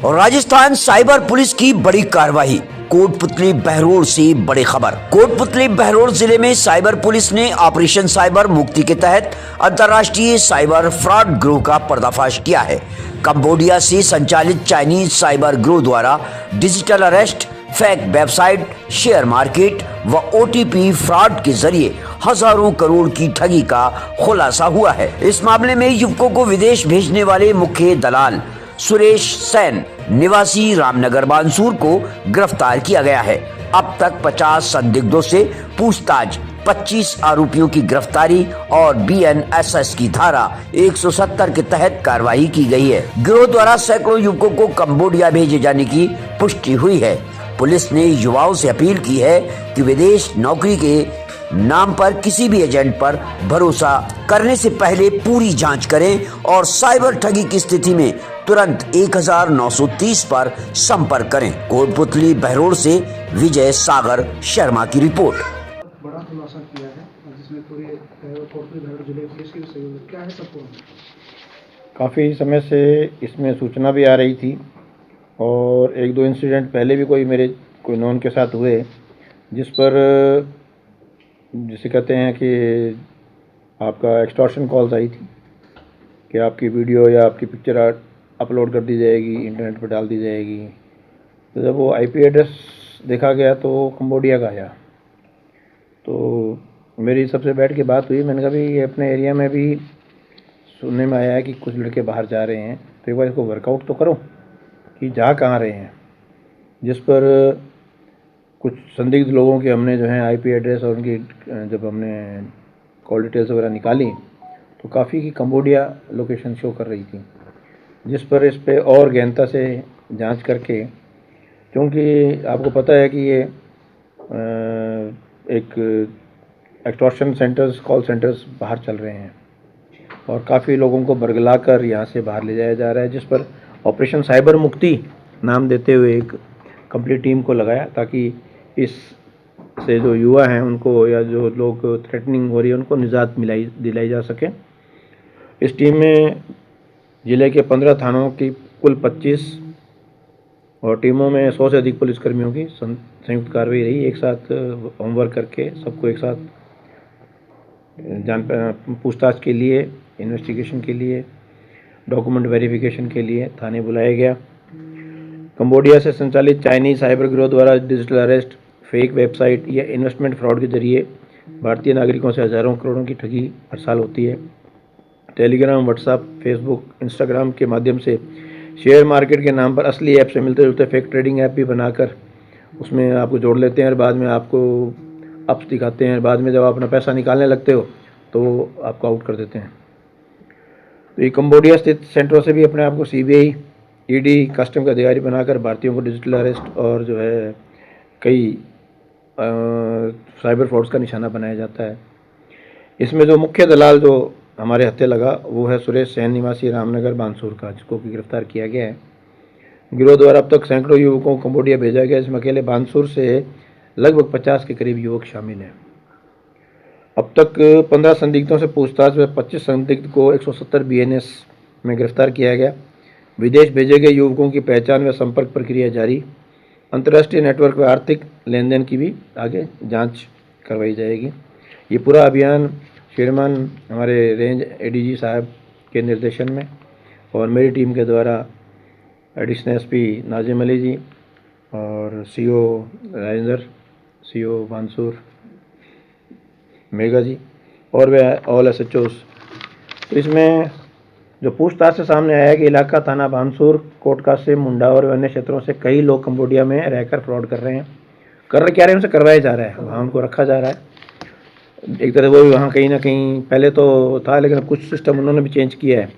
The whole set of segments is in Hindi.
और राजस्थान साइबर पुलिस की बड़ी कार्रवाई। कोटपुतली बहरोड से बड़ी खबर। कोटपुतली बहरोड जिले में साइबर पुलिस ने ऑपरेशन साइबर मुक्ति के तहत अंतर्राष्ट्रीय साइबर फ्रॉड गिरोह का पर्दाफाश किया है। कंबोडिया से संचालित चाइनीज साइबर गिरोह द्वारा digital arrest, fake website, share market व ओटीपी फ्रॉड के जरिए हजारों करोड़ की ठगी का खुलासा हुआ है। इस मामले में युवकों को विदेश भेजने वाले मुख्य दलाल सुरेश सेन निवासी रामनगर बानसूर को गिरफ्तार किया गया है। अब तक 50 संदिग्धों से पूछताछ, 25 आरोपियों की गिरफ्तारी और बीएनएसएस की धारा 170 के तहत कार्रवाई की गई है। गिरोह द्वारा सैकड़ों युवकों को कंबोडिया भेजे जाने की पुष्टि हुई है। पुलिस ने युवाओं से अपील की है कि विदेश नौकरी के नाम पर किसी भी एजेंट पर भरोसा करने से पहले पूरी जांच करें और साइबर ठगी की स्थिति में तुरंत 1930 पर संपर्क करें। कोटपुतली बहरोड से विजय सागर शर्मा की रिपोर्ट। बड़ा खुलासा किया है जिसमें पूरे कोटपुतली बहरोड जिले पुलिस की सहयोग क्या है सबको। काफ़ी समय से इसमें सूचना भी आ रही थी और एक दो इंसिडेंट पहले भी कोई नॉन के साथ हुए, जिस पर जिसे कहते हैं कि आपका एक्सटॉर्शन कॉल्स आई थी कि आपकी वीडियो या आपकी पिक्चर अपलोड कर दी जाएगी, इंटरनेट पर डाल दी जाएगी। तो जब वो आईपी एड्रेस देखा गया तो वो कंबोडिया का आया। तो मेरी सबसे बैठ के बात हुई, मैंने कहा भाई ये अपने एरिया में भी सुनने में आया है कि कुछ लड़के बाहर जा रहे हैं, तो एक बार इसको वर्कआउट तो करो कि जा कहाँ रहे हैं। जिस पर कुछ संदिग्ध लोगों के हमने जो है आईपी एड्रेस और उनकी जब हमने कॉल डिटेल्स वगैरह निकाली तो काफ़ी की कंबोडिया लोकेशन शो कर रही थी, जिस पर इस पे और गहनता से जांच करके, क्योंकि आपको पता है कि ये एक एक्सटॉर्शन सेंटर्स, कॉल सेंटर्स बाहर चल रहे हैं और काफ़ी लोगों को बरगला कर यहाँ से बाहर ले जाया जा रहा है, जिस पर ऑपरेशन साइबर मुक्ति नाम देते हुए एक कंप्लीट टीम को लगाया ताकि इस से जो युवा हैं उनको या जो लोग थ्रेटनिंग हो रही है उनको निजात दिलाई जा सके। इस टीम में ज़िले के 15 थानों की कुल 25 और टीमों में 100 से अधिक पुलिसकर्मियों की संयुक्त कार्रवाई रही। एक साथ होमवर्क करके सबको एक साथ पूछताछ के लिए, इन्वेस्टिगेशन के लिए, डॉक्यूमेंट वेरिफिकेशन के लिए थाने बुलाया गया। कंबोडिया से संचालित चाइनीज साइबर गिरोह द्वारा डिजिटल अरेस्ट, फेक वेबसाइट या इन्वेस्टमेंट फ्रॉड के जरिए भारतीय नागरिकों से हज़ारों करोड़ों की ठगी हर साल होती है। टेलीग्राम, व्हाट्सएप, फेसबुक, इंस्टाग्राम के माध्यम से शेयर मार्केट के नाम पर असली ऐप से मिलते जुलते फेक ट्रेडिंग ऐप भी बनाकर उसमें आपको जोड़ लेते हैं और बाद में आपको अप्स दिखाते हैं। बाद में जब आप अपना पैसा निकालने लगते हो तो आपको आउट कर देते हैं। तो ये कंबोडिया स्थित सेंटरों से भी अपने आप को सीबीआई, ईडी, कस्टम का अधिकारी बनाकर भारतीयों को डिजिटल अरेस्ट और जो है कई साइबर फ्रॉड्स का निशाना बनाया जाता है। इसमें जो मुख्य दलाल जो हमारे हत्थे लगा वो है सुरेश सेन निवासी रामनगर बानसूर का, जिसको भी गिरफ्तार किया गया है। गिरोह द्वारा अब तक सैकड़ों युवकों को कंबोडिया भेजा गया, इसमें अकेले बानसूर से लगभग 50 के करीब युवक शामिल हैं। अब तक 15 संदिग्धों से पूछताछ में 25 संदिग्ध को 170 बीएनएस में गिरफ्तार किया गया। विदेश भेजे गए युवकों की पहचान व संपर्क प्रक्रिया जारी। अंतर्राष्ट्रीय नेटवर्क व आर्थिक लेन देन की भी आगे जांच करवाई जाएगी। ये पूरा अभियान श्रीमान हमारे रेंज एडीजी साहब के निर्देशन में और मेरी टीम के द्वारा एडिशनल एसपी नाजिम अली जी और सीओ राजेंद्र, सीओ बानसूर मेगा जी और वह ऑल एसएचओस। तो इसमें जो पूछताछ से सामने आया कि इलाका थाना बानसूर, कोटकासे, मुंडा और अन्य क्षेत्रों से कई लोग कंबोडिया में रहकर फ्रॉड कर रहे हैं। क्या रहे हैं, उनसे करवाया जा रहा है, वहाँ उनको रखा जा रहा है। एक तरह वो भी वहाँ कहीं ना कहीं पहले तो था, लेकिन अब कुछ सिस्टम उन्होंने भी चेंज किया है।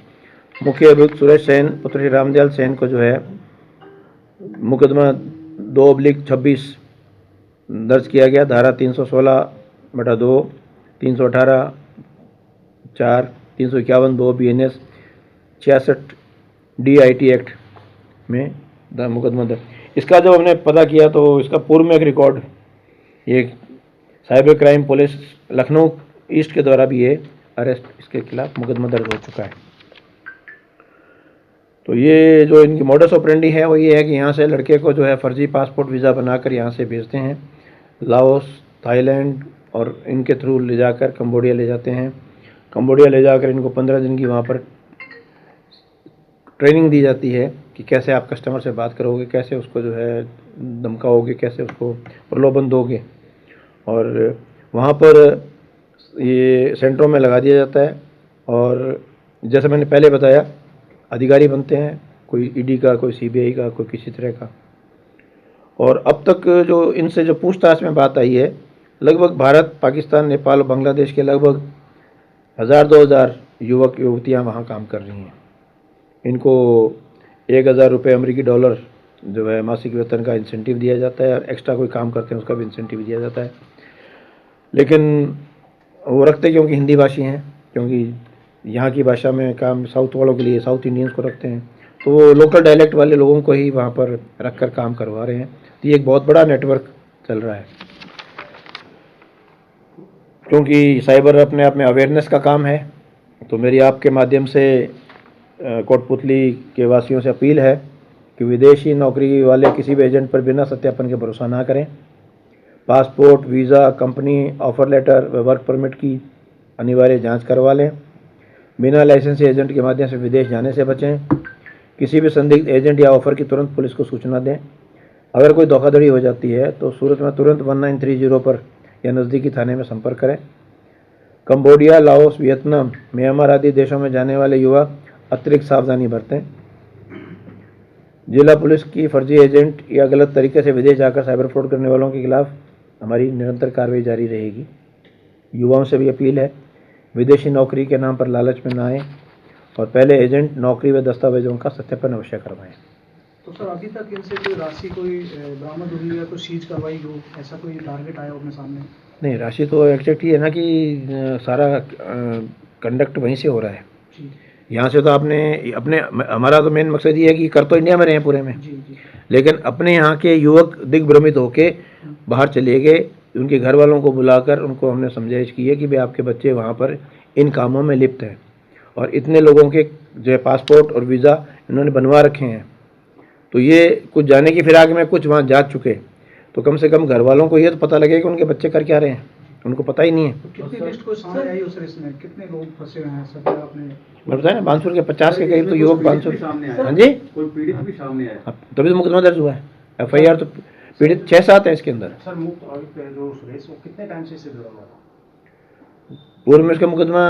मुख्य अभियुक्त सुरेश सेन पुत्र श्री रामदयाल सेन को जो है मुकदमा 2/26 दर्ज किया गया। धारा 316/2, 318/4, 351/2 बीएनएस, 66 DIT एक्ट में मुकदमा दर्ज। इसका जब हमने पता किया तो इसका पूर्व में एक रिकॉर्ड ये cyber crime police Lucknow east के द्वारा भी ये अरेस्ट इसके खिलाफ मुकदमा दर्ज हो चुका है। तो ये जो इनकी मॉडस ऑपरेंडी है वो ये है कि यहाँ से लड़के को जो है फर्जी पासपोर्ट वीज़ा बनाकर यहाँ से भेजते हैं, लाओस, थाईलैंड और इनके थ्रू ले जाकर कंबोडिया ले जाते हैं। कंबोडिया ले जाकर इनको 15 दिन की वहाँ पर ट्रेनिंग दी जाती है कि कैसे आप कस्टमर से बात करोगे, कैसे उसको जो है धमकाओगे, कैसे उसको प्रलोभन दोगे, और वहाँ पर ये सेंटरों में लगा दिया जाता है। और जैसे मैंने पहले बताया, अधिकारी बनते हैं, कोई ईडी का, कोई सीबीआई का, कोई किसी तरह का। और अब तक जो इनसे जो पूछताछ में बात आई है, लगभग भारत, पाकिस्तान, नेपाल और बांग्लादेश के लगभग 1000-2000 युवक युवतियाँ वहाँ काम कर रही हैं। इनको 1000 रुपये अमेरिकी डॉलर जो है मासिक वेतन का इंसेंटिव दिया जाता है, और एक्स्ट्रा कोई काम करते हैं उसका भी इंसेंटिव दिया जाता है। लेकिन वो रखते क्योंकि हिंदी भाषी हैं, क्योंकि यहाँ की भाषा में काम साउथ वालों के लिए, साउथ इंडियंस को रखते हैं, तो वो लोकल डायलेक्ट वाले लोगों को ही वहाँ पर रख कर काम करवा रहे हैं। तो ये एक बहुत बड़ा नेटवर्क चल रहा है, क्योंकि साइबर अपने आप में अवेयरनेस का काम है। तो मेरी आपके माध्यम से कोटपुतली के वासियों से अपील है कि विदेशी नौकरी वाले किसी भी एजेंट पर बिना सत्यापन के भरोसा ना करें। Passport, visa, company offer letter व वर्क परमिट की अनिवार्य जांच करवा लें। बिना लाइसेंसी एजेंट के माध्यम से विदेश जाने से बचें। किसी भी संदिग्ध एजेंट या ऑफर की तुरंत पुलिस को सूचना दें। अगर कोई धोखाधड़ी हो जाती है तो सूरत में तुरंत 1930 पर या नज़दीकी थाने में संपर्क करें। कंबोडिया, लाओस, वियतनाम, म्यांमार आदि देशों में जाने वाले युवा अतिरिक्त सावधानी बरतें। जिला पुलिस की फर्जी एजेंट या गलत तरीके से विदेश जाकर साइबर फ्रॉड करने वालों के खिलाफ हमारी निरंतर कार्रवाई जारी रहेगी। युवाओं से भी अपील है, विदेशी नौकरी के नाम पर लालच में ना आए और पहले एजेंट, नौकरी व दस्तावेजों का सत्यापन अवश्य करवाएं। तो सर, अभी तक इनसे कोई राशि कोई बरामद हुई या कोई सीज करवाई हो, ऐसा कोई टारगेट आया अपने सामने? नहीं, राशि तो एग्जैक्ट ही है ना कि सारा कंडक्ट वहीं से हो रहा है। जी यहाँ से तो आपने अपने, हमारा तो मेन मकसद ये है कि कर तो इंडिया में रहे हैं पूरे में, जी जी। लेकिन अपने यहाँ के युवक दिग्भ्रमित होके बाहर चले गए। उनके घर वालों को बुलाकर उनको हमने समझाइश की है कि भाई आपके बच्चे वहाँ पर इन कामों में लिप्त हैं, और इतने लोगों के जो है पासपोर्ट और वीज़ा इन्होंने बनवा रखे हैं। तो ये कुछ जाने की फिराक में कुछ वहाँ जा चुके, तो कम से कम घर वालों को ये तो पता लगे कि उनके बच्चे कर क्या रहे हैं, उनको पता ही नहीं है। तो कितनी लिस्ट को सामने आई उस लिस्ट में, कितने लोग फंसे हुए हैं सब आपने? मैं बताया ना, बानसूर के 50 के करीब तो युवक बानसूर। हाँ जी, कोई पीड़ित भी सामने आया? तभी तो मुकदमा दर्ज हुआ है, FIR तो पीड़ित 6-7 है इसके अंदर। सर, मुक्त आरोपी जो सुरेश, वो कितने टाइम से इससे जुड़ा हुआ था? पूर्व में इसका मुकदमा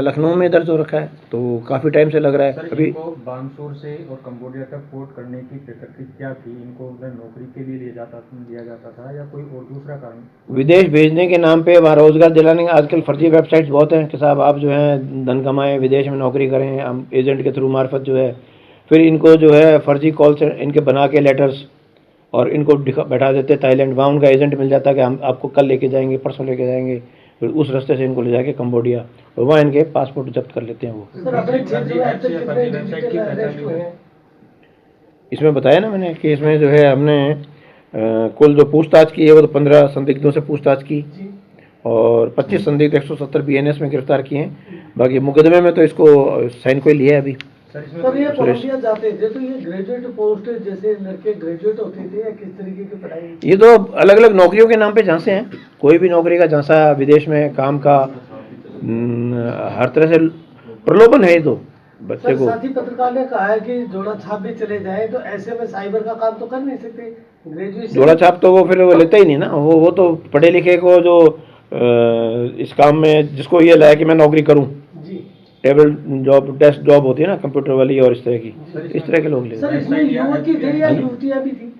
लखनऊ में दर्ज हो रखा है, तो काफ़ी टाइम से लग रहा है। अभी इनको बानसूर से और कंबोडिया तक पोर्ट करने की प्रकृति क्या थी? इनको नौकरी के लिए दिया जाता था या कोई और दूसरा कारण? विदेश भेजने के नाम पे वहाँ रोजगार दिलाने के आजकल फर्जी वेबसाइट्स बहुत हैं कि साहब आप जो है धन कमाएं, विदेश में नौकरी करें, हम एजेंट के थ्रू मार्फत जो है, फिर इनको जो है फर्जी कॉल से इनके बना के लेटर्स और इनको बैठा देते थाईलैंड। वहाँ उनका एजेंट मिल जाता है कि हम आपको कल लेके जाएंगे, परसों लेके जाएंगे, फिर उस रास्ते से इनको ले जाके कंबोडिया और वहाँ इनके पासपोर्ट जब्त कर लेते हैं वो। इसमें बताया ना मैंने कि इसमें जो है हमने कुल जो पूछताछ की है वो तो 15 संदिग्धों से पूछताछ की और 25 संदिग्ध 170 BNS में गिरफ्तार किए हैं। बाकी मुकदमे में तो इसको साइन को लिया है अभी। सर, ये कोलंबिया जाते थे तो ये ग्रेजुएट पोस्ट जैसे लड़के ग्रेजुएट होते थे या किस तरीके की पढ़ाई? ये तो अलग अलग नौकरियों के नाम पे झांसे हैं, कोई भी नौकरी का झांसा, विदेश में काम का, हर तरह से प्रलोभन है। ये तो बच्चे को साथी पत्रकार ने कहा है कि जोड़ा छाप भी चले जाए तो ऐसे में साइबर का काम तो कर नहीं सकते। ग्रेजुएशन जोड़ा छाप तो वो फिर वो लेता ही नहीं ना, वो तो पढ़े लिखे को जो इस काम में जिसको ये लाया कि मैं नौकरी करूं, टेबल जॉब, डेस्क जॉब होती है ना कंप्यूटर वाली और इस तरह के लोग ले। सर, इसमें युवक की थे या युवतियां भी थी?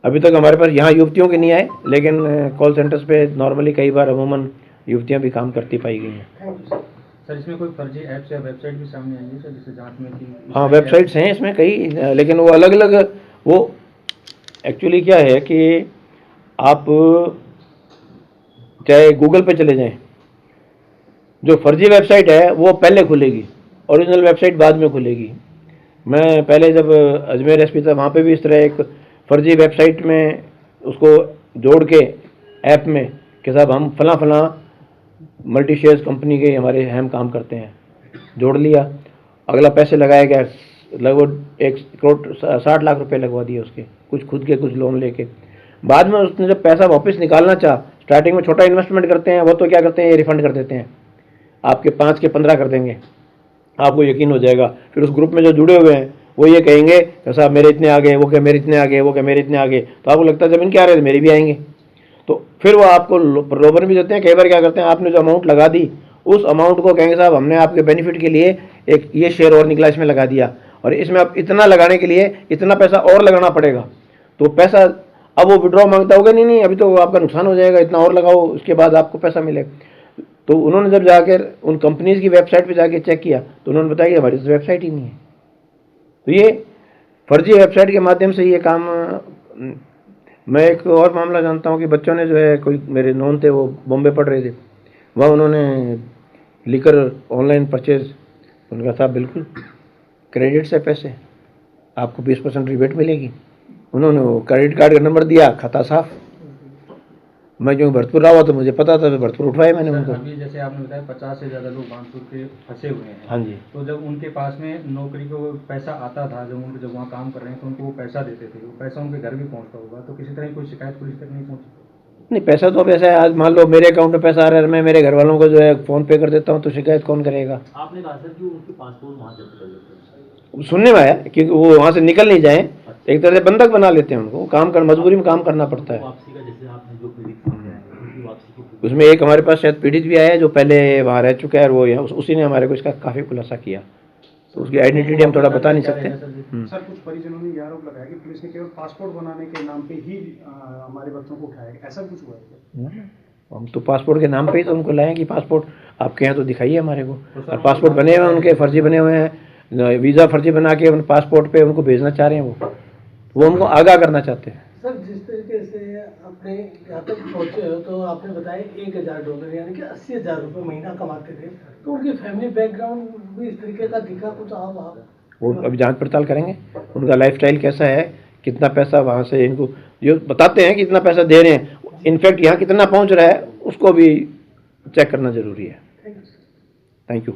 अभी तक हमारे पास यहाँ युवतियों के नहीं आए, लेकिन कॉल सेंटर्स पे नॉर्मली कई बार अमूमन युवतियाँ भी काम करती पाई गई हैं। सर, इसमें कोई फर्जी ऐप्स या वेबसाइट भी सामने आई है सर, जिससे जांच में की? हाँ, वेबसाइट्स हैं इसमें कई, लेकिन वो अलग अलग, वो एक्चुअली क्या है कि आप चाहे गूगल पे चले जाएं, जो फर्जी वेबसाइट है वो पहले खुलेगी, ओरिजिनल वेबसाइट बाद में खुलेगी। मैं पहले जब अजमेर SP था वहाँ पे भी इस तरह एक फर्जी वेबसाइट में उसको जोड़ के ऐप में कि साहब हम फला मल्टी शेयर्स कंपनी के हमारे हम काम करते हैं, जोड़ लिया, अगला पैसे लगाया गया, लगभग 1,60,00,000 रुपए लगवा दिए उसके, कुछ खुद के कुछ लोन लेके। बाद में उसने जब पैसा वापस निकालना चाहा, स्टार्टिंग में छोटा इन्वेस्टमेंट करते हैं, वो तो क्या करते हैं, ये रिफंड कर देते हैं, आपके 5 के 15 कर देंगे, आपको यकीन हो जाएगा। फिर उस ग्रुप में जो जुड़े हुए हैं वो ये कहेंगे कि साहब मेरे इतने आ गए, वो क्या मेरे इतने आ गए, वो क्या मेरे इतने आ गए, तो आपको लगता है जब इनके आ रहे हैं मेरे भी आएंगे। तो फिर वो आपको प्रलोभन भी देते हैं। कई बार क्या करते हैं, आपने जो अमाउंट लगा दी उस अमाउंट को कहेंगे साहब हमने आपके बेनिफिट के लिए एक ये शेयर और निकला, इसमें लगा दिया, और इसमें आप इतना लगाने के लिए इतना पैसा और लगाना पड़ेगा। तो पैसा अब वो विड्रॉ मांगता होगा, नहीं अभी तो आपका नुकसान हो जाएगा, इतना और लगाओ, उसके बाद आपको पैसा मिलेगा। तो उन्होंने जब जाकर उन कंपनीज की वेबसाइट पे जाके चेक किया तो उन्होंने बताया कि हमारी तो वेबसाइट ही नहीं है। तो ये फर्जी वेबसाइट के माध्यम से ये काम। मैं एक और मामला जानता हूँ कि बच्चों ने जो है, कोई मेरे नॉन थे, वो बॉम्बे पढ़ रहे थे, वहाँ उन्होंने लिकर ऑनलाइन परचेज, उनका था बिल्कुल क्रेडिट से पैसे, आपको 20% रिबेट मिलेगी। उन्होंने वो क्रेडिट कार्ड का नंबर दिया, खाता साफ। मैं क्योंकि भरतपुर रहा हुआ तो मुझे पता था, तो भरतपुर उठवाए मैंने उनको। अभी जैसे आपने बताया 50 से ज़्यादा लोग बानसूर के फंसे हुए हैं। हाँ जी। तो जब उनके पास में नौकरी को पैसा आता था, जब वहाँ काम कर रहे हैं तो उनको वो पैसा देते थे, वो पैसा उनके घर भी पहुँचता होगा, तो किसी तरह की कोई शिकायत पुलिस तक नहीं पहुँची? नहीं, पैसा तो अब ऐसा है, आज मान लो मेरे अकाउंट में पैसा आ रहा है, मैं मेरे घर वालों को जो है फ़ोन पे कर देता हूँ, तो शिकायत कौन करेगा? आपने कहा सर कि उनके पासपोर्ट वहाँ जब्त कर लेते हैं। सुनने में आया कि वो वहाँ से निकल नहीं जाए, एक तरह से बंधक बना लेते हैं उनको, काम कर मजबूरी में काम करना पड़ता है। वापसी का जैसे आपने जो पीड़ित समझाया है, उनकी वापसी की उसमें एक हमारे पास शायद पीड़ित भी आया है जो पहले वहाँ रह चुका है, और वो यहाँ उसी ने हमारे को इसका काफ़ी खुलासा किया, तो उसकी आइडेंटिटी हम थोड़ा बता नहीं सकते। सर कुछ परिजनों ने ये आरोप लगाया कि पुलिस ने केवल पासपोर्ट बनाने के नाम पे ही हमारे बच्चों को उठाया, ऐसा कुछ हुआ है क्या? हम तो पासपोर्ट के नाम पे ही तो उनको लाए कि पासपोर्ट आपके यहाँ तो दिखाइए हमारे को, और पासपोर्ट बने हुए हैं उनके, फर्जी बने हुए हैं, वीज़ा फर्जी बना के उन पासपोर्ट पे उनको भेजना चाह रहे हैं, वो हमको आगाह करना चाहते हैं। सर जिस तरीके से आपने यहाँ तक पहुँचे हो, तो आपने बताया $1,000 यानी कि 80,000 रुपये महीना कमाते थे, तो उनकी फैमिली बैकग्राउंड भी इस तरीके का दिखा कुछ? आप वो अभी जांच पड़ताल करेंगे, उनका लाइफस्टाइल कैसा है, कितना पैसा वहाँ से इनको जो बताते हैं कि इतना पैसा दे रहे हैं, इनफैक्ट यहाँ कितना पहुँच रहा है उसको भी चेक करना जरूरी है। Thank you.